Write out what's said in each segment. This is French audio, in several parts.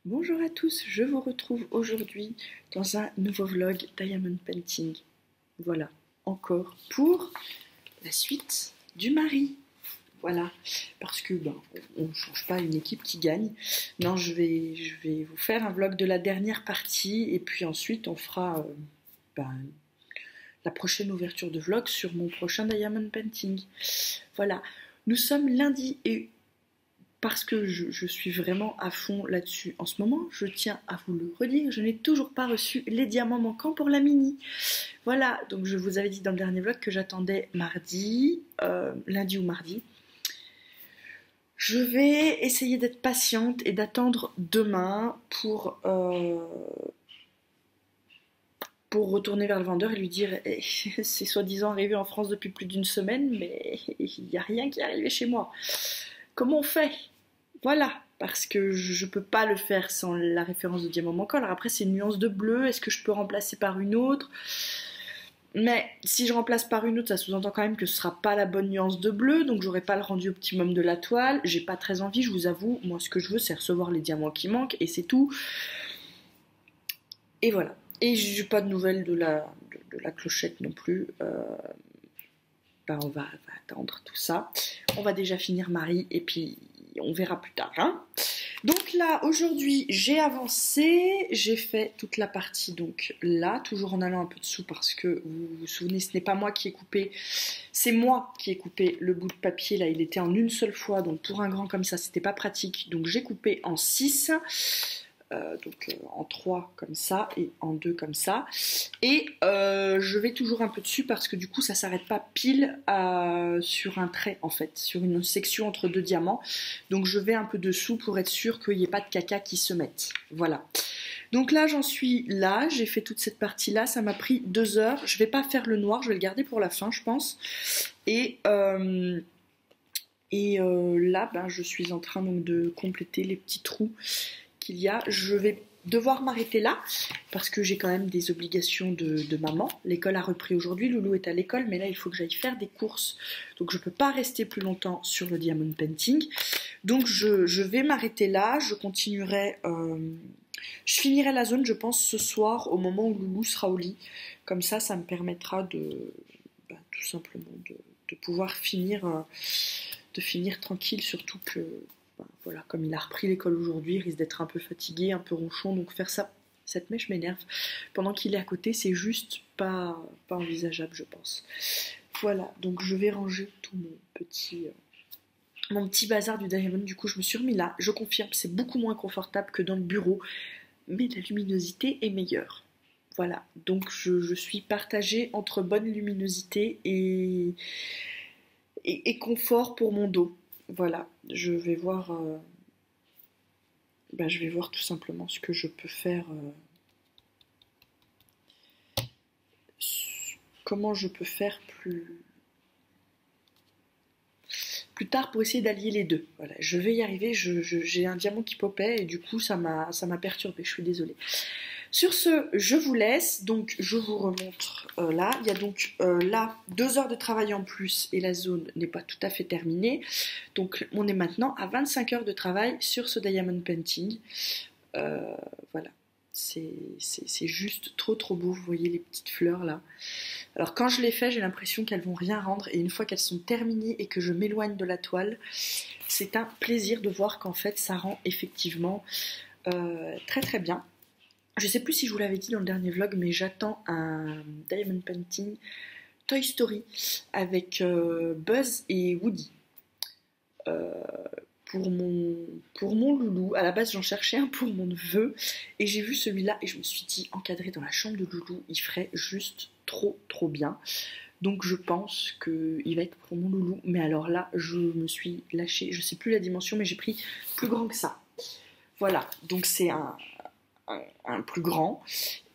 Bonjour à tous, je vous retrouve aujourd'hui dans un nouveau vlog Diamond Painting. Voilà, encore pour la suite du mari. Voilà, parce que on ne change pas une équipe qui gagne. Non, je vais vous faire un vlog de la dernière partie et puis ensuite on fera ben, la prochaine ouverture de vlog sur mon prochain Diamond Painting. Voilà, nous sommes lundi et parce que je suis vraiment à fond là-dessus en ce moment, je tiens à vous le redire, je n'ai toujours pas reçu les diamants manquants pour la mini. Voilà, donc je vous avais dit dans le dernier vlog que j'attendais mardi, lundi ou mardi. Je vais essayer d'être patiente et d'attendre demain pour retourner vers le vendeur et lui dire c'est soi-disant arrivé en France depuis plus d'une semaine, mais il n'y a rien qui est arrivé chez moi. Comment on fait? Voilà, parce que je peux pas le faire sans la référence de diamant manquant. Alors après, c'est une nuance de bleu. Est-ce que je peux remplacer par une autre? Mais si je remplace par une autre, ça sous-entend quand même que ce sera pas la bonne nuance de bleu, donc j'aurai pas le rendu optimum de la toile. J'ai pas très envie, je vous avoue. Moi, ce que je veux, c'est recevoir les diamants qui manquent et c'est tout. Et voilà. Et j'ai pas de nouvelles de la clochette non plus. On va attendre tout ça. On va déjà finir Marie et puis on verra plus tard. Hein. Donc là, aujourd'hui, j'ai avancé, j'ai fait toute la partie donc là, toujours en allant un peu dessous parce que vous vous souvenez, ce n'est pas moi qui ai coupé, c'est moi qui ai coupé le bout de papier. Là, il était en une seule fois, donc pour un grand comme ça, c'était pas pratique. Donc j'ai coupé en 6. En 3 comme ça et en 2 comme ça et je vais toujours un peu dessus parce que du coup ça s'arrête pas pile sur un trait en fait, sur une section entre deux diamants, donc je vais un peu dessous pour être sûr qu'il n'y ait pas de caca qui se mette. Voilà, donc là j'en suis là, j'ai fait toute cette partie là, ça m'a pris 2 heures. Je vais pas faire le noir, je vais le garder pour la fin je pense, et là je suis en train donc de compléter les petits trous qu'il y a. Je vais devoir m'arrêter là parce que j'ai quand même des obligations de maman. L'école a repris aujourd'hui, Loulou est à l'école, mais là il faut que j'aille faire des courses, donc je peux pas rester plus longtemps sur le diamond painting. Donc je vais m'arrêter là, je continuerai, je finirai la zone je pense ce soir au moment où Loulou sera au lit, comme ça me permettra tout simplement de pouvoir de finir tranquille, surtout que voilà, comme il a repris l'école aujourd'hui, il risque d'être un peu fatigué, un peu ronchon, donc faire ça, cette mèche m'énerve. Pendant qu'il est à côté, c'est juste pas envisageable, je pense. Voilà, donc je vais ranger tout mon petit bazar du Diamond. Du coup, je me suis remis là. Je confirme, c'est beaucoup moins confortable que dans le bureau, mais la luminosité est meilleure. Voilà, donc je suis partagée entre bonne luminosité et confort pour mon dos. Voilà, je vais voir tout simplement ce que je peux faire, comment je peux faire plus tard pour essayer d'allier les deux. Voilà, je vais y arriver, j'ai un diamant qui popait et du coup ça m'a perturbée, je suis désolée. Sur ce, je vous laisse, donc je vous remontre là. Il y a donc là 2 heures de travail en plus et la zone n'est pas tout à fait terminée. Donc on est maintenant à 25 heures de travail sur ce diamond painting. Voilà, c'est juste trop beau, vous voyez les petites fleurs là. Alors quand je les fais, j'ai l'impression qu'elles vont rien rendre et une fois qu'elles sont terminées et que je m'éloigne de la toile, c'est un plaisir de voir qu'en fait ça rend effectivement très bien. Je sais plus si je vous l'avais dit dans le dernier vlog, mais j'attends un diamond painting Toy Story avec Buzz et Woody. Pour mon loulou. À la base, j'en cherchais un pour mon neveu et j'ai vu celui-là et je me suis dit, encadré dans la chambre de loulou, il ferait juste trop bien. Donc je pense qu'il va être pour mon loulou. Mais alors là, je me suis lâchée. Je sais plus la dimension, mais j'ai pris plus grand que ça. Voilà, donc c'est un plus grand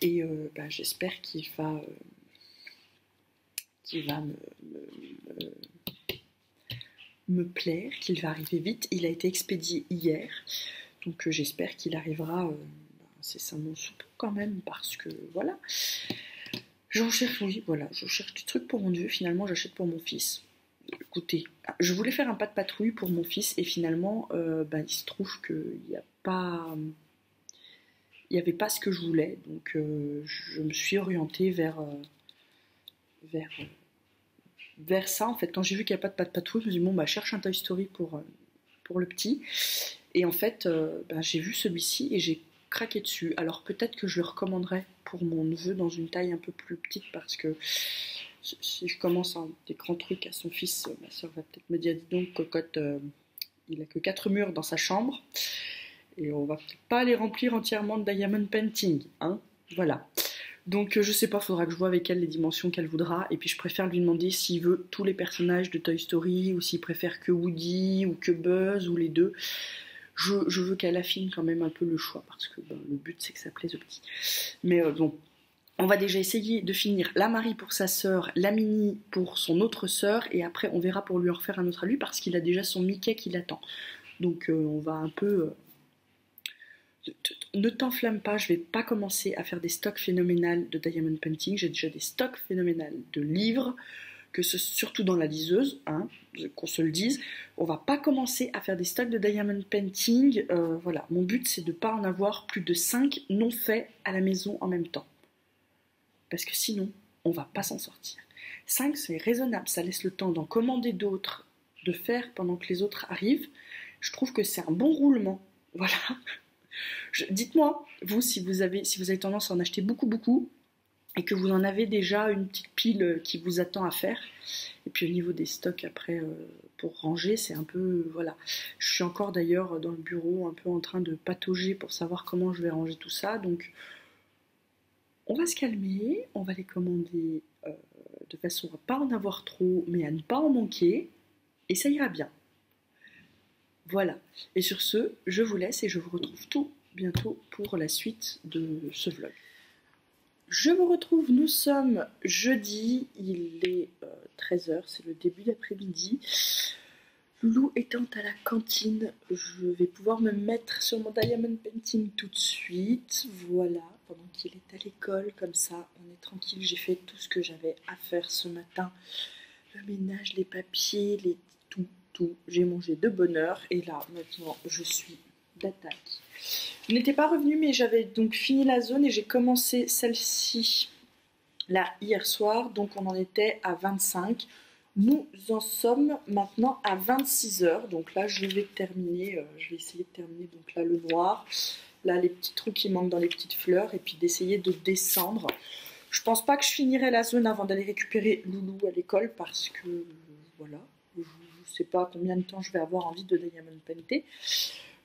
et j'espère qu'il va me plaire, qu'il va arriver vite. Il a été expédié hier, donc j'espère qu'il arrivera incessamment sous peu quand même, parce que voilà. J'en cherche, oui, voilà, je cherche des trucs pour mon neveu, finalement j'achète pour mon fils. Écoutez, je voulais faire un pas de patrouille pour mon fils et finalement il se trouve qu'il n'y a pas il n'y avait pas ce que je voulais, donc je me suis orientée vers, vers ça. En fait, quand j'ai vu qu'il n'y a pas de Pat' Patrouille, je me suis dit, bon, bah, cherche un Toy Story pour le petit. Et en fait, bah, j'ai vu celui-ci et j'ai craqué dessus. Alors peut-être que je le recommanderais pour mon neveu dans une taille un peu plus petite, parce que si je commence des grands trucs à son fils, ma soeur va peut-être me dire, dis donc, cocotte, il a que 4 murs dans sa chambre. Et on va peut-être pas les remplir entièrement de diamond painting, hein, voilà. Donc je sais pas, faudra que je vois avec elle les dimensions qu'elle voudra, et puis je préfère lui demander s'il veut tous les personnages de Toy Story, ou s'il préfère que Woody, ou que Buzz, ou les deux. Je veux qu'elle affine quand même un peu le choix, parce que ben, le but c'est que ça plaise au petit. Mais bon, on va déjà essayer de finir la Marie pour sa sœur, la Minnie pour son autre sœur, et après on verra pour lui en refaire un autre à lui, parce qu'il a déjà son Mickey qui l'attend. Donc on va un peu... Ne t'enflamme pas, je vais pas commencer à faire des stocks phénoménales de diamond painting, j'ai déjà des stocks phénoménales de livres, surtout dans la liseuse, hein, qu'on se le dise. On va pas commencer à faire des stocks de diamond painting, voilà. Mon but c'est de pas en avoir plus de 5 non faits à la maison en même temps. Parce que sinon, on va pas s'en sortir. 5 c'est raisonnable, ça laisse le temps d'en commander d'autres, de faire pendant que les autres arrivent. Je trouve que c'est un bon roulement, voilà. Dites-moi, vous, si vous avez tendance à en acheter beaucoup, et que vous en avez déjà une petite pile qui vous attend à faire. Et puis au niveau des stocks après, pour ranger, c'est un peu... Voilà. Je suis encore d'ailleurs dans le bureau un peu en train de patauger pour savoir comment je vais ranger tout ça. Donc on va se calmer, on va les commander de façon à pas en avoir trop, mais à ne pas en manquer. Et ça ira bien. Voilà. Et sur ce, je vous laisse et je vous retrouve tout bientôt pour la suite de ce vlog. Je vous retrouve, nous sommes jeudi, il est 13h, c'est le début d'après-midi. Loulou étant à la cantine, je vais pouvoir me mettre sur mon diamond painting tout de suite. Voilà, pendant qu'il est à l'école, comme ça on est tranquille. J'ai fait tout ce que j'avais à faire ce matin. Le ménage, les papiers, tout. J'ai mangé de bonne heure et là maintenant je suis d'attaque. Je n'étais pas revenue, mais j'avais donc fini la zone et j'ai commencé celle-ci là hier soir, donc on en était à 25. Nous en sommes maintenant à 26 heures, donc là je vais terminer, je vais essayer de terminer donc là le noir, là les petits trous qui manquent dans les petites fleurs, et puis d'essayer de descendre. Je pense pas que je finirai la zone avant d'aller récupérer Loulou à l'école, parce que voilà, je sais pas combien de temps je vais avoir envie de diamond painter.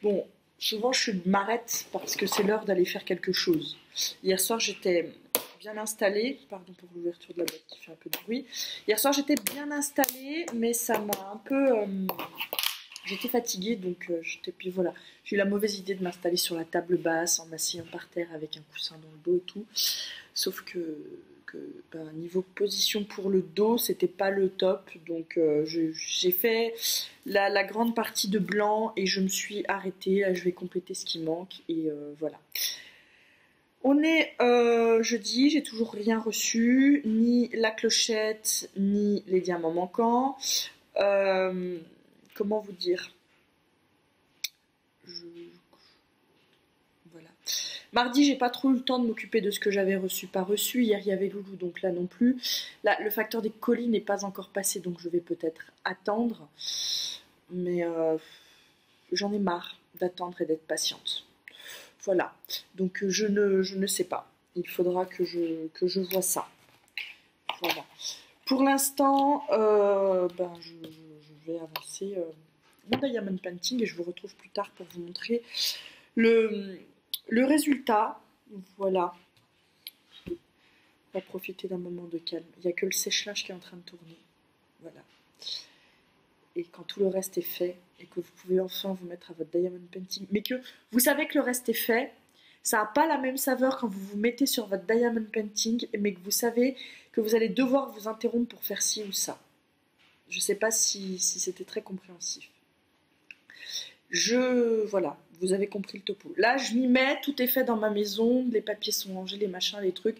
Bon, souvent je m'arrête parce que c'est l'heure d'aller faire quelque chose. Hier soir j'étais bien installée, pardon pour l'ouverture de la boîte qui fait un peu de bruit. Hier soir j'étais bien installée, mais ça m'a un peu... j'étais fatiguée, donc puis voilà. J'ai eu la mauvaise idée de m'installer sur la table basse en m'asseyant par terre avec un coussin dans le dos et tout. Sauf que niveau position pour le dos, c'était pas le top, donc j'ai fait la grande partie de blanc et je me suis arrêtée. Là je vais compléter ce qui manque et voilà. On est jeudi, j'ai toujours rien reçu, ni la clochette, ni les diamants manquants. Comment vous dire, voilà. Mardi, j'ai pas trop eu le temps de m'occuper de ce que j'avais reçu, pas reçu. Hier, il y avait Loulou, donc là non plus. Là, le facteur des colis n'est pas encore passé, donc je vais peut-être attendre. Mais j'en ai marre d'attendre et d'être patiente. Voilà. Donc je ne sais pas. Il faudra que je vois ça. Voilà. Pour l'instant, je vais avancer mon diamond painting et je vous retrouve plus tard pour vous montrer le résultat. Voilà. On va profiter d'un moment de calme. Il n'y a que le sèche-linge qui est en train de tourner. Voilà. Et quand tout le reste est fait, et que vous pouvez enfin vous mettre à votre diamond painting, mais que vous savez que le reste est fait, ça n'a pas la même saveur quand vous vous mettez sur votre diamond painting, mais que vous savez que vous allez devoir vous interrompre pour faire ci ou ça. Je ne sais pas si c'était très compréhensif. Voilà, vous avez compris le topo. Là, je m'y mets, tout est fait dans ma maison, les papiers sont rangés, les machins, les trucs.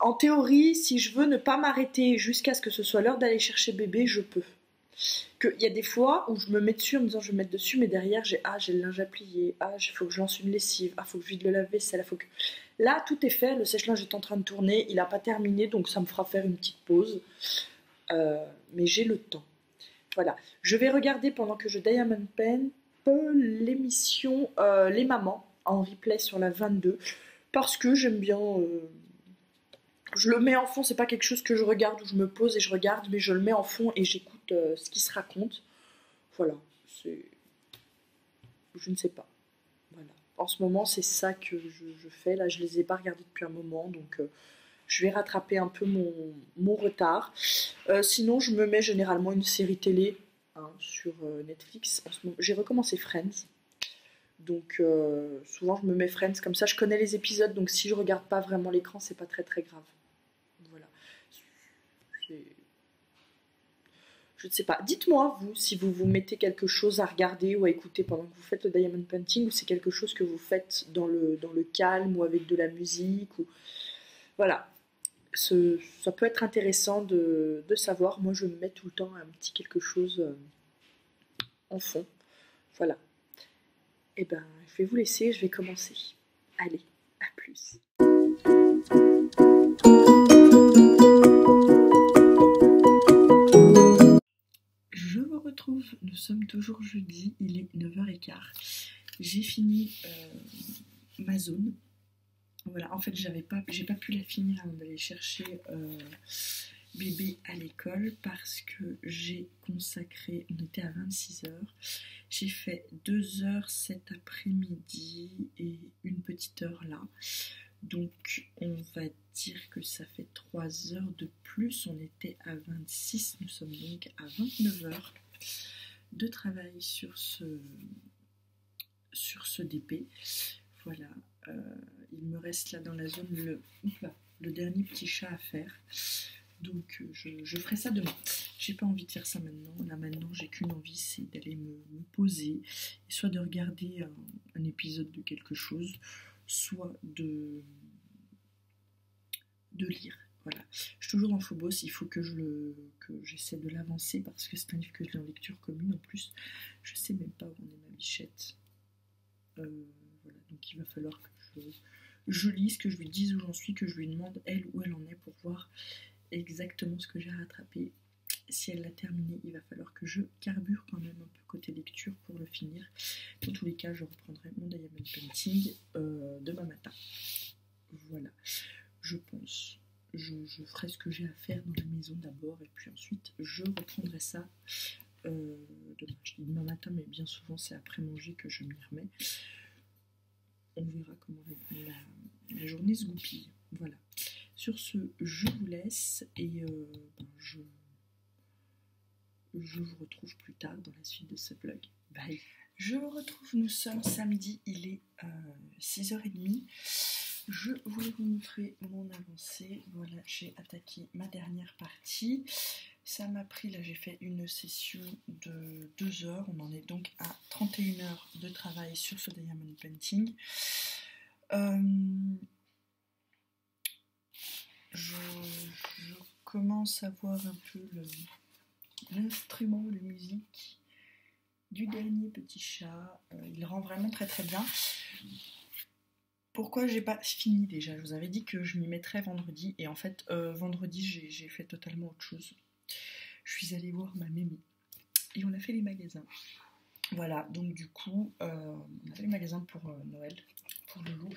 En théorie, si je veux ne pas m'arrêter jusqu'à ce que ce soit l'heure d'aller chercher bébé, je peux. Qu'il y a des fois où je me mets dessus en me disant je vais me mettre dessus, mais derrière j'ai le linge à plier, il faut que je lance une lessive, faut que je vide le lave-vaisselle, faut que... Là tout est fait, le sèche-linge est en train de tourner, il n'a pas terminé donc ça me fera faire une petite pause. Mais j'ai le temps. Voilà. Je vais regarder pendant que je Diamond Pen l'émission Les Mamans en replay sur la 22 parce que j'aime bien. Je le mets en fond, c'est pas quelque chose que je regarde où je me pose et je regarde, mais je le mets en fond et j'écoute ce qui se raconte. Voilà, c'est. Je ne sais pas. Voilà. En ce moment, c'est ça que je fais. Là, je les ai pas regardés depuis un moment, donc je vais rattraper un peu mon retard. Sinon, je me mets généralement une série télé sur Netflix. En ce moment, j'ai recommencé Friends. Donc souvent je me mets Friends comme ça, je connais les épisodes, donc si je regarde pas vraiment l'écran, c'est pas très très grave. Voilà. Je ne sais pas. Dites-moi, vous, si vous vous mettez quelque chose à regarder ou à écouter pendant que vous faites le diamond painting, ou c'est quelque chose que vous faites dans le calme ou avec de la musique. Ou... Voilà. Ça peut être intéressant de savoir. Moi, je me mets tout le temps un petit quelque chose en fond. Voilà. Et ben, je vais vous laisser, je vais commencer. Allez, à plus. Je vous retrouve, nous sommes toujours jeudi, il est 9h15. J'ai fini ma zone. Voilà, en fait, j'ai pas pu la finir avant d'aller chercher bébé à l'école parce que j'ai consacré, on était à 26h, j'ai fait 2 heures cet après-midi et une petite heure là. Donc on va dire que ça fait 3 heures de plus, on était à 26, nous sommes donc à 29 heures de travail sur ce DP. Voilà, il me reste là dans la zone le dernier petit chat à faire. Donc je ferai ça demain. J'ai pas envie de faire ça maintenant. Là maintenant j'ai qu'une envie, c'est d'aller me poser et soit de regarder un épisode de quelque chose, soit de lire. Voilà. Je suis toujours dans Phobos, il faut que j'essaie de l'avancer parce que c'est un livre que je lis en lecture commune en plus. Je sais même pas où on est ma bichette. Voilà, donc il va falloir que je lise, que je lui dise où j'en suis, que je lui demande elle où elle en est pour voir exactement ce que j'ai rattrapé. Si elle l'a terminé, il va falloir que je carbure quand même un peu côté lecture pour le finir. Dans tous les cas, je reprendrai mon diamond painting demain matin. Voilà, je pense. Je ferai ce que j'ai à faire dans la maison d'abord et puis ensuite je reprendrai ça demain. Je dis demain matin, mais bien souvent c'est après manger que je m'y remets. On verra comment la journée se goupille. Voilà. Sur ce, je vous laisse et je vous retrouve plus tard dans la suite de ce vlog. Bye. Je vous retrouve, nous sommes samedi, il est 6h30. Je voulais vous montrer mon avancée. Voilà, j'ai attaqué ma dernière partie. Ça m'a pris, là j'ai fait une session de 2 heures. On en est donc à 31 heures de travail sur ce diamond painting. Je commence à voir un peu l'instrument de musique du dernier petit chat. Il rend vraiment très très bien. Pourquoi j'ai pas fini déjà? Je vous avais dit que je m'y mettrais vendredi et en fait vendredi j'ai fait totalement autre chose. Je suis allée voir ma mémé et on a fait les magasins. Voilà, donc du coup on a fait les magasins pour Noël, pour le loup.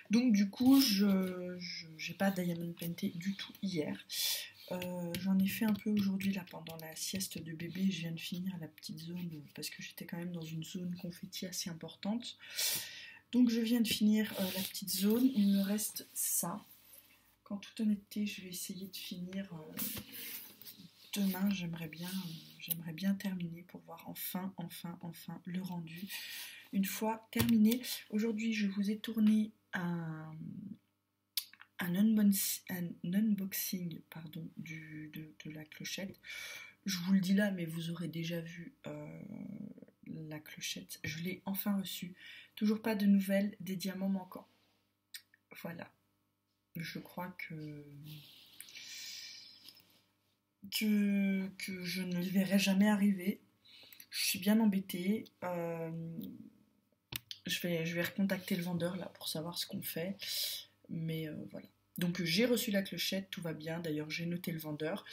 Donc du coup j'ai pas diamond painté du tout hier. J'en ai fait un peu aujourd'hui là pendant la sieste de bébé. Je viens de finir la petite zone parce que j'étais quand même dans une zone confetti assez importante. Donc je viens de finir la petite zone, il me reste ça. Qu'en toute honnêteté, je vais essayer de finir demain. J'aimerais bien terminer pour voir enfin le rendu. Une fois terminé, aujourd'hui je vous ai tourné un unboxing pardon, de la clochette. Je vous le dis là, mais vous aurez déjà vu la clochette. Je l'ai enfin reçue. Toujours pas de nouvelles des diamants manquants. Voilà. Je crois que que je ne les verrai jamais arriver. Je suis bien embêtée. Je vais recontacter le vendeur là pour savoir ce qu'on fait. Mais voilà. Donc j'ai reçu la clochette, tout va bien. D'ailleurs, j'ai noté le vendeur.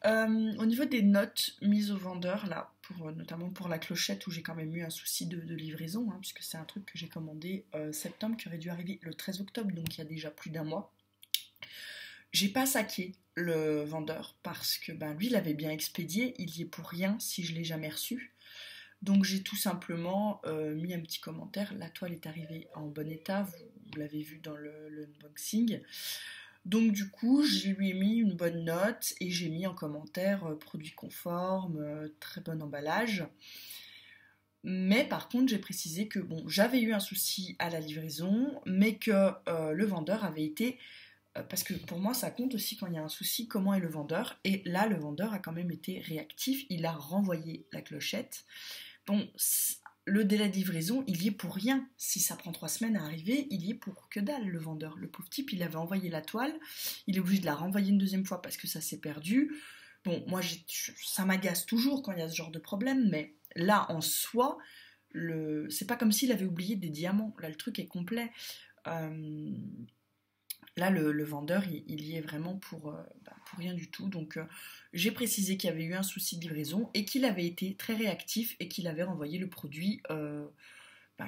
Au niveau des notes mises au vendeur, là, notamment pour la clochette où j'ai quand même eu un souci de livraison, hein, puisque c'est un truc que j'ai commandé septembre qui aurait dû arriver le 13 octobre, donc il y a déjà plus d'un mois. J'ai pas saqué le vendeur parce que lui il avait bien expédié, il y est pour rien si je l'ai jamais reçu. Donc j'ai tout simplement mis un petit commentaire. La toile est arrivée en bon état, vous l'avez vu dans le unboxing. Donc du coup, je lui ai mis une bonne note et j'ai mis en commentaire produit conforme, très bon emballage. Mais par contre, j'ai précisé que j'avais eu un souci à la livraison, mais que le vendeur avait été... parce que pour moi, ça compte aussi quand il y a un souci, comment est le vendeur. Et là, le vendeur a quand même été réactif, il a renvoyé la clochette. Bon, le délai de livraison, il y est pour rien. Si ça prend 3 semaines à arriver, il y est pour que dalle, le vendeur. Le pauvre type, il avait envoyé la toile, il est obligé de la renvoyer une deuxième fois parce que ça s'est perdu. Bon, moi, ça m'agace toujours quand il y a ce genre de problème, mais là, en soi, c'est pas comme s'il avait oublié des diamants. Là, le truc est complet. Là, le vendeur, il y est vraiment pour rien du tout. Donc, j'ai précisé qu'il y avait eu un souci de livraison et qu'il avait été très réactif et qu'il avait renvoyé le produit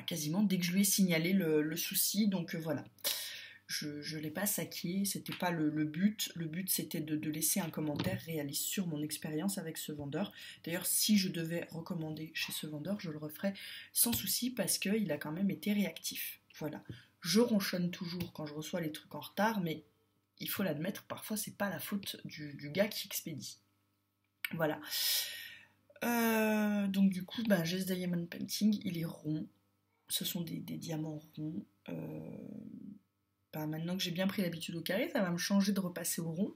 quasiment dès que je lui ai signalé le souci. Donc, voilà. Je ne l'ai pas saqué, c'était pas le but. Le but, c'était de laisser un commentaire réaliste sur mon expérience avec ce vendeur. D'ailleurs, si je devais recommander chez ce vendeur, je le referais sans souci parce qu'il a quand même été réactif. Voilà. Je ronchonne toujours quand je reçois les trucs en retard, mais il faut l'admettre, parfois c'est pas la faute du gars qui expédie. Voilà. Donc du coup, j'ai ce diamond painting, il est rond. Ce sont des diamants ronds. Maintenant que j'ai bien pris l'habitude au carré, ça va me changer de repasser au rond.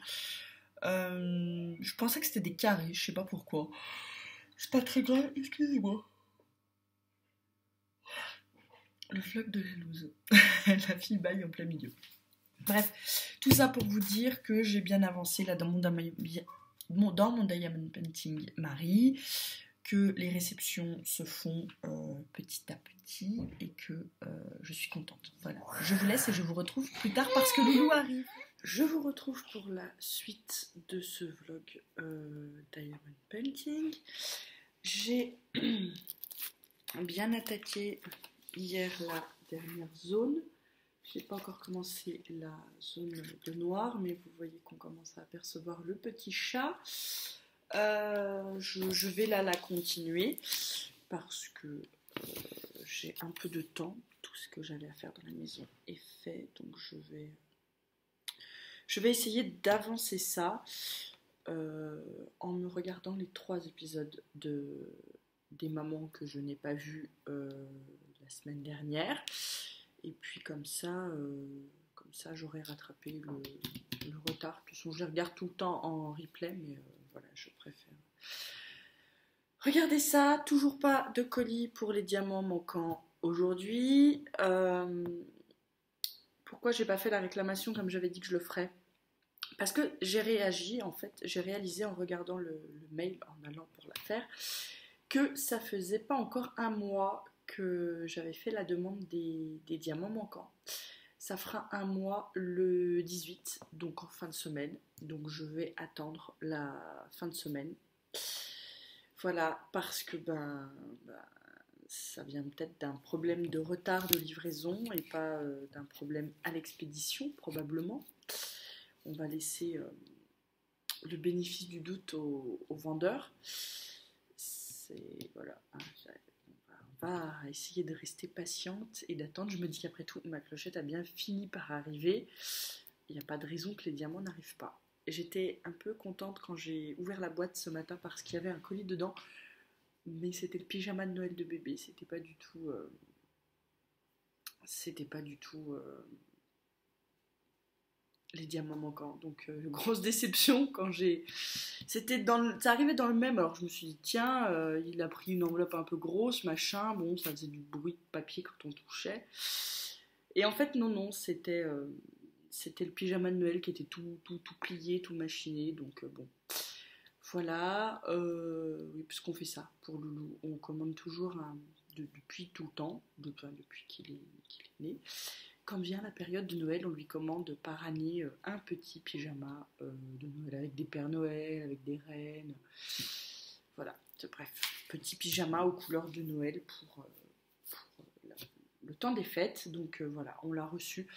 Je pensais que c'était des carrés, je sais pas pourquoi. C'est pas très grave, excusez-moi. Le floc de la loose. La fille baille en plein milieu. Bref, tout ça pour vous dire que j'ai bien avancé là dans mon diamond painting Marie, que les réceptions se font petit à petit et que je suis contente. Voilà, je vous laisse et je vous retrouve plus tard parce que Loulou arrive. Je vous retrouve pour la suite de ce vlog diamond painting. J'ai bien attaqué hier la dernière zone. Je n'ai pas encore commencé la zone de noir, mais vous voyez qu'on commence à apercevoir le petit chat. Je vais là la continuer parce que j'ai un peu de temps. Tout ce que j'avais à faire dans la maison est fait, donc je vais essayer d'avancer ça en me regardant les 3 épisodes des mamans que je n'ai pas vues la semaine dernière. Et puis comme ça j'aurai rattrapé le retard. De toute façon, je les regarde tout le temps en replay, mais voilà, je préfère. Regardez ça, toujours pas de colis pour les diamants manquants aujourd'hui. Pourquoi j'ai pas fait la réclamation comme j'avais dit que je le ferais? Parce que j'ai réagi, en fait, j'ai réalisé en regardant le mail, en allant pour la faire, que ça faisait pas encore un mois que j'avais fait la demande des diamants manquants. Ça fera un mois le 18, donc en fin de semaine. Donc je vais attendre la fin de semaine. Voilà, parce que ça vient peut-être d'un problème de retard de livraison et pas d'un problème à l'expédition, probablement. On va laisser le bénéfice du doute au vendeur. Voilà, on va essayer de rester patiente et d'attendre. Je me dis qu'après tout, ma clochette a bien fini par arriver. Il n'y a pas de raison que les diamants n'arrivent pas. J'étais un peu contente quand j'ai ouvert la boîte ce matin parce qu'il y avait un colis dedans, mais c'était le pyjama de Noël de bébé. C'était pas du tout les diamants manquants. Donc grosse déception quand ça arrivait dans le même. Alors je me suis dit tiens, il a pris une enveloppe un peu grosse, machin. Bon, ça faisait du bruit de papier quand on touchait. Et en fait non, c'était le pyjama de Noël qui était tout plié, tout machiné. Donc bon, Voilà, oui, parce qu'on fait ça pour Loulou. On commande toujours depuis tout le temps, depuis qu'il est né. Quand vient la période de Noël, on lui commande par année un petit pyjama de Noël avec des Pères Noël, avec des reines. Voilà, bref, petit pyjama aux couleurs de Noël pour le temps des fêtes. Donc voilà, on l'a reçu.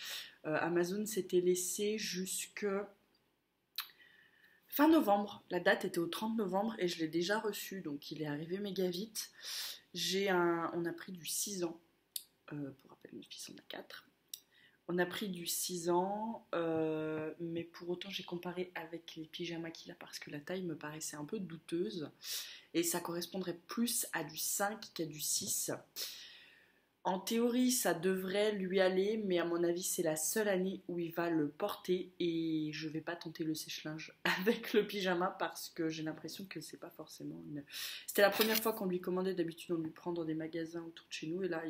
Amazon s'était laissé jusque fin novembre. La date était au 30 novembre et je l'ai déjà reçu, donc il est arrivé méga vite. On a pris du 6 ans. Pour rappel, mon fils en a 4. On a pris du 6 ans, mais pour autant j'ai comparé avec les pyjamas qu'il a parce que la taille me paraissait un peu douteuse et ça correspondrait plus à du 5 qu'à du 6. En théorie, ça devrait lui aller, mais à mon avis, c'est la seule année où il va le porter et je vais pas tenter le sèche-linge avec le pyjama parce que j'ai l'impression que c'est pas forcément une. C'était la première fois qu'on lui commandait, d'habitude on lui prend dans des magasins autour de chez nous et là,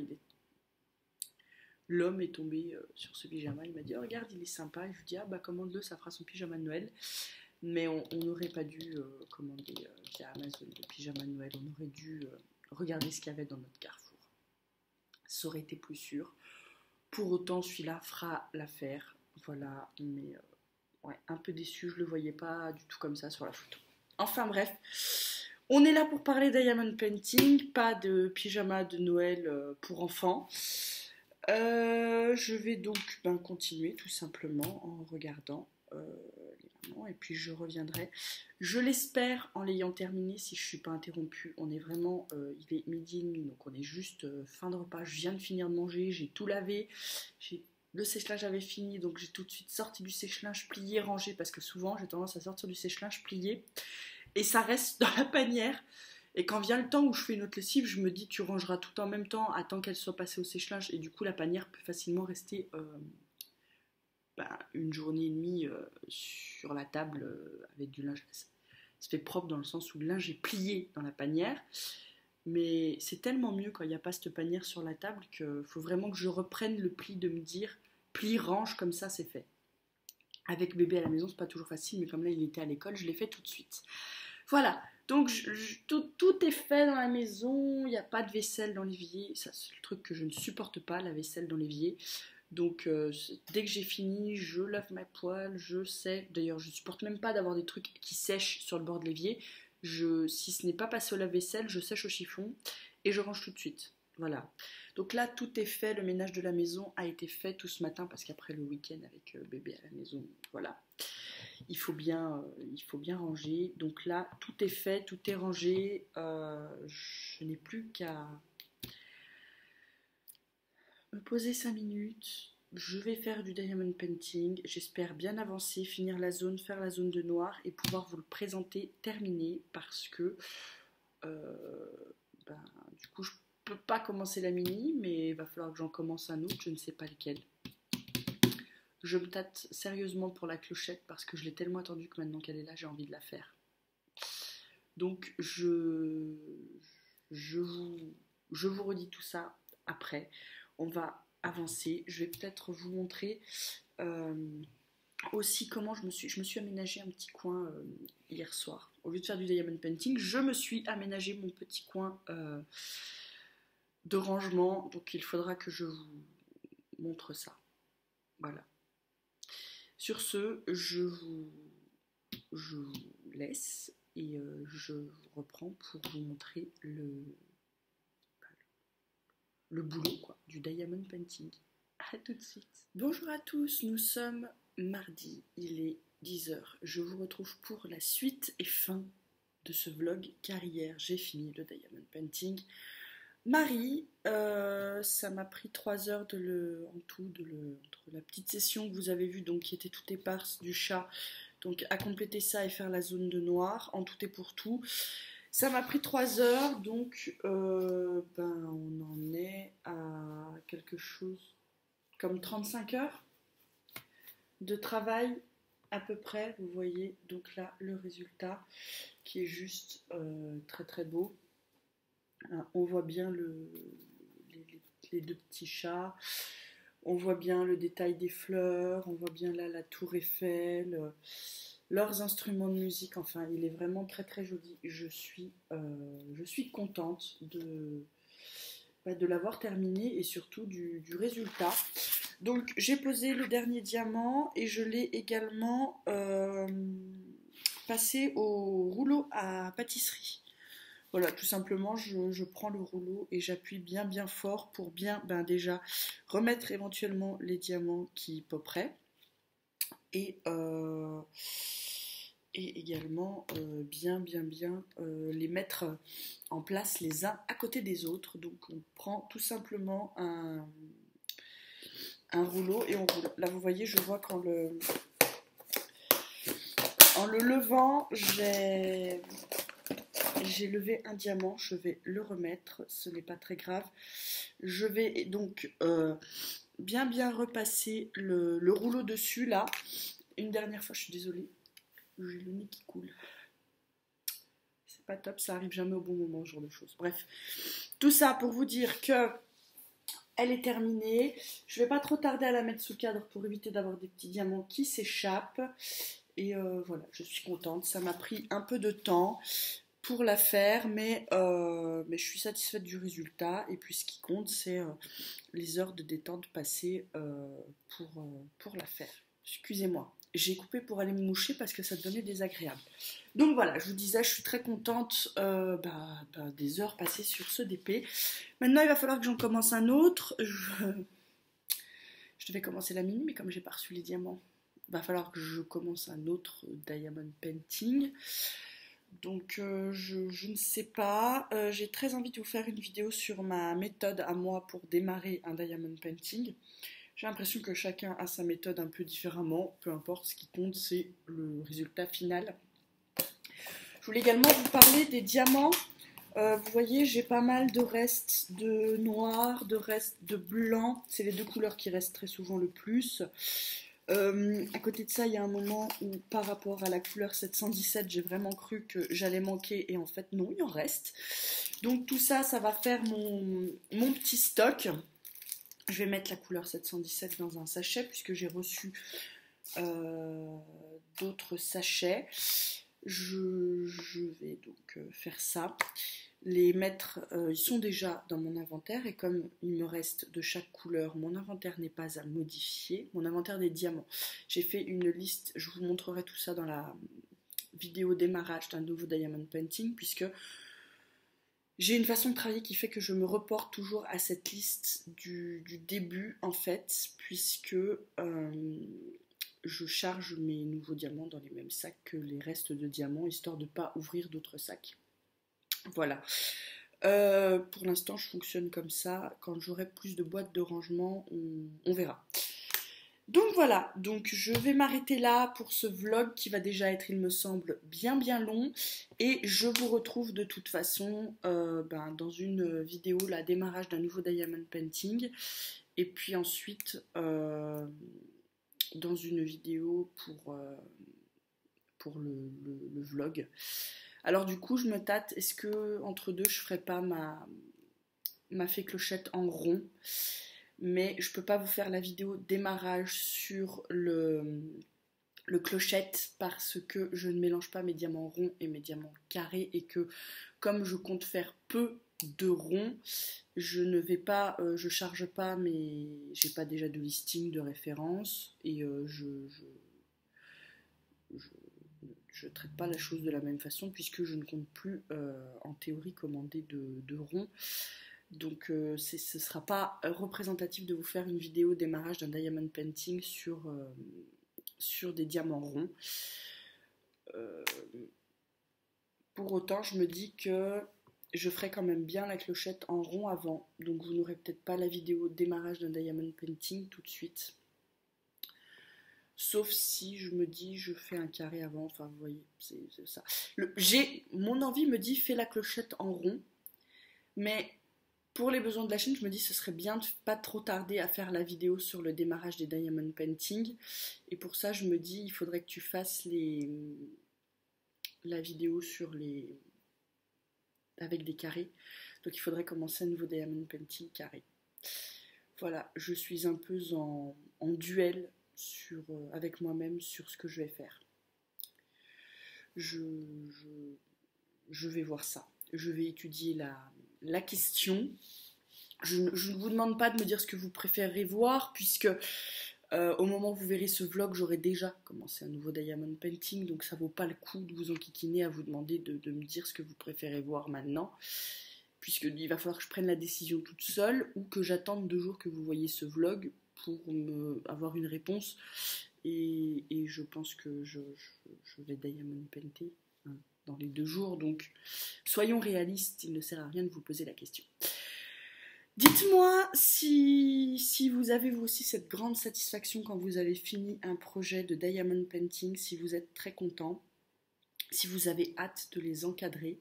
l'homme est tombé sur ce pyjama. Il m'a dit oh, regarde, il est sympa. Et je lui dis ah bah commande-le, ça fera son pyjama de Noël. Mais on n'aurait pas dû commander via Amazon le pyjama de Noël. On aurait dû regarder ce qu'il y avait dans notre Carrefour. Ça aurait été plus sûr. Pour autant, celui-là fera l'affaire. Voilà, mais ouais, un peu déçu, je le voyais pas du tout comme ça sur la photo. Enfin bref, on est là pour parler Diamond Painting, pas de pyjama de Noël pour enfants. Je vais donc continuer tout simplement en regardant les mamans et puis je reviendrai. Je l'espère en l'ayant terminé si je ne suis pas interrompue. On est vraiment, il est midi et demi donc on est juste fin de repas. Je viens de finir de manger, j'ai tout lavé, le sèche-linge avait fini donc j'ai tout de suite sorti du sèche-linge plié, rangé parce que souvent j'ai tendance à sortir du sèche-linge plié et ça reste dans la panière. Et quand vient le temps où je fais une autre lessive, je me dis tu rangeras tout en même temps, attends qu'elle soit passée au sèche-linge. Et du coup, la panière peut facilement rester une journée et demie sur la table avec du linge. Ça se fait propre dans le sens où le linge est plié dans la panière. Mais c'est tellement mieux quand il n'y a pas cette panière sur la table qu'il faut vraiment que je reprenne le pli de me dire plie, range, comme ça c'est fait. Avec bébé à la maison, c'est pas toujours facile, mais comme là il était à l'école, je l'ai fait tout de suite. Voilà. Donc tout est fait dans la maison, il n'y a pas de vaisselle dans l'évier, ça c'est le truc que je ne supporte pas, la vaisselle dans l'évier. Donc dès que j'ai fini, je lave ma poêle, je sèche. D'ailleurs je ne supporte même pas d'avoir des trucs qui sèchent sur le bord de l'évier. Si ce n'est pas passé au lave-vaisselle, je sèche au chiffon et je range tout de suite. Voilà. Donc là tout est fait, le ménage de la maison a été fait tout ce matin parce qu'après le week-end avec bébé à la maison, voilà. Il faut bien ranger. Donc là, tout est fait, tout est rangé. Je n'ai plus qu'à me poser 5 minutes. Je vais faire du diamond painting. J'espère bien avancer, finir la zone, faire la zone de noir et pouvoir vous le présenter terminé parce que du coup, je peux pas commencer la mini, mais il va falloir que j'en commence un autre. Je ne sais pas lequel. Je me tâte sérieusement pour la clochette parce que je l'ai tellement attendue que maintenant qu'elle est là, j'ai envie de la faire. Donc je vous redis tout ça après. On va avancer. Je vais peut-être vous montrer aussi comment je me suis aménagé un petit coin hier soir. Au lieu de faire du diamond painting, je me suis aménagé mon petit coin de rangement. Donc il faudra que je vous montre ça. Voilà. Sur ce, je vous laisse et je reprends pour vous montrer le boulot quoi, du diamond painting. A tout de suite. Bonjour à tous, nous sommes mardi, il est 10h. Je vous retrouve pour la suite et fin de ce vlog car hier j'ai fini le diamond painting. Marie, ça m'a pris 3 heures en tout, entre la petite session que vous avez vue, donc qui était toute éparse du chat, donc à compléter ça et faire la zone de noir, en tout et pour tout. Ça m'a pris 3 heures, donc on en est à quelque chose comme 35 heures de travail à peu près, vous voyez, donc là le résultat qui est juste très très beau. On voit bien les deux petits chats, on voit bien le détail des fleurs, on voit bien là la tour Eiffel, leurs instruments de musique. Enfin, il est vraiment très très joli. Je suis contente de l'avoir terminé et surtout du résultat. Donc j'ai posé le dernier diamant et je l'ai également passé au rouleau à pâtisserie. Voilà, tout simplement, je prends le rouleau et j'appuie bien bien fort pour bien déjà remettre éventuellement les diamants qui poperaient et, et également bien les mettre en place les uns à côté des autres. Donc on prend tout simplement un rouleau et on roule. Là vous voyez, je vois en le levant, j'ai levé un diamant, je vais le remettre, ce n'est pas très grave. Je vais donc bien repasser le rouleau dessus là. Une dernière fois, je suis désolée, j'ai le nez qui coule. C'est pas top, ça arrive jamais au bon moment, ce genre de choses. Bref, tout ça pour vous dire que elle est terminée. Je vais pas trop tarder à la mettre sous cadre pour éviter d'avoir des petits diamants qui s'échappent. Et voilà, je suis contente. Ça m'a pris un peu de temps pour la faire, mais je suis satisfaite du résultat. Et puis ce qui compte, c'est les heures de détente passées pour la faire. Excusez-moi, j'ai coupé pour aller me moucher parce que ça devenait désagréable. Donc voilà, je vous disais, je suis très contente des heures passées sur ce DP. Maintenant, il va falloir que j'en commence un autre. Je devais commencer la minuit, mais comme j'ai pas reçu les diamants, il va falloir que je commence un autre diamond painting. Donc je ne sais pas, j'ai très envie de vous faire une vidéo sur ma méthode à moi pour démarrer un diamond painting. J'ai l'impression que chacun a sa méthode un peu différemment, peu importe, ce qui compte c'est le résultat final. Je voulais également vous parler des diamants. Vous voyez, j'ai pas mal de restes de noir, de restes de blanc, c'est les deux couleurs qui restent très souvent le plus. À côté de ça, il y a un moment où par rapport à la couleur 717, j'ai vraiment cru que j'allais manquer et en fait non, il en reste. Donc tout ça, ça va faire mon petit stock. Je vais mettre la couleur 717 dans un sachet puisque j'ai reçu d'autres sachets. Je vais donc faire ça. Les mettre, ils sont déjà dans mon inventaire et comme il me reste de chaque couleur, mon inventaire n'est pas à modifier. Mon inventaire des diamants, j'ai fait une liste, je vous montrerai tout ça dans la vidéo démarrage d'un nouveau diamond painting puisque j'ai une façon de travailler qui fait que je me reporte toujours à cette liste du début en fait puisque je charge mes nouveaux diamants dans les mêmes sacs que les restes de diamants histoire de ne pas ouvrir d'autres sacs. Voilà. Pour l'instant, je fonctionne comme ça. Quand j'aurai plus de boîtes de rangement, on verra. Donc voilà, donc je vais m'arrêter là pour ce vlog qui va déjà être, il me semble, bien long. Et je vous retrouve de toute façon dans une vidéo, la démarrage d'un nouveau diamond painting. Et puis ensuite, dans une vidéo pour le vlog. Alors du coup, je me tâte, est-ce que entre deux, je ferai pas ma fée clochette en rond? Mais je peux pas vous faire la vidéo démarrage sur le clochette parce que je ne mélange pas mes diamants ronds et mes diamants carrés et que comme je compte faire peu de ronds, je ne vais pas, je charge pas, mais j'ai pas déjà de listing de référence et je traite pas la chose de la même façon puisque je ne compte plus en théorie commander de ronds. Donc ce ne sera pas représentatif de vous faire une vidéo démarrage d'un diamond painting sur des diamants ronds. Pour autant, je me dis que je ferai quand même bien la clochette en rond avant. Donc vous n'aurez peut-être pas la vidéo démarrage d'un diamond painting tout de suite. Sauf si je me dis je fais un carré avant, enfin vous voyez, c'est ça. Mon envie me dit fais la clochette en rond, mais pour les besoins de la chaîne, je me dis ce serait bien de pas trop tarder à faire la vidéo sur le démarrage des diamond painting. Et pour ça, je me dis il faudrait que tu fasses la vidéo sur avec des carrés. Donc il faudrait commencer un nouveau diamond painting carré. Voilà, je suis un peu en duel avec moi-même sur ce que je vais faire. je, je vais voir ça. Je vais étudier la question. Je ne vous demande pas de me dire ce que vous préférez voir, puisque au moment où vous verrez ce vlog, j'aurai déjà commencé un nouveau diamond painting, donc ça vaut pas le coup de vous enquiquiner à vous demander de me dire ce que vous préférez voir maintenant, puisqu'il va falloir que je prenne la décision toute seule, ou que j'attende 2 jours que vous voyez ce vlog pour avoir une réponse, et je pense que je vais diamond painter hein, dans les 2 jours, donc soyons réalistes, il ne sert à rien de vous poser la question. Dites-moi si vous avez vous aussi cette grande satisfaction quand vous avez fini un projet de diamond painting, si vous êtes très content, si vous avez hâte de les encadrer.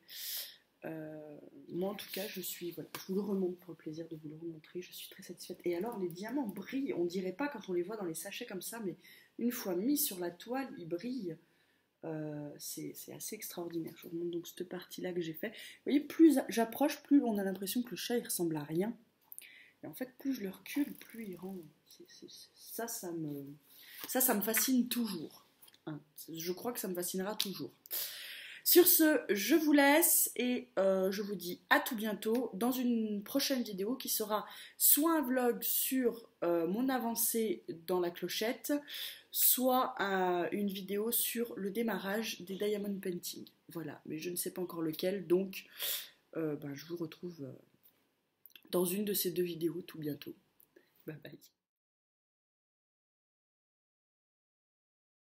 Moi en tout cas je vous le remonte pour le plaisir de vous le remontrer, je suis très satisfaite. Et alors les diamants brillent, on dirait pas quand on les voit dans les sachets comme ça, mais une fois mis sur la toile, ils brillent. C'est assez extraordinaire. Je vous remontre donc cette partie-là que j'ai fait. Vous voyez, plus j'approche, plus on a l'impression que le chat il ressemble à rien. Et en fait, plus je le recule, plus il rend. Ça me fascine toujours. Hein. Je crois que ça me fascinera toujours. Sur ce, je vous laisse et je vous dis à tout bientôt dans une prochaine vidéo qui sera soit un vlog sur mon avancée dans la clochette, soit une vidéo sur le démarrage des diamond painting. Voilà, mais je ne sais pas encore lequel, donc je vous retrouve dans une de ces 2 vidéos tout bientôt. Bye bye.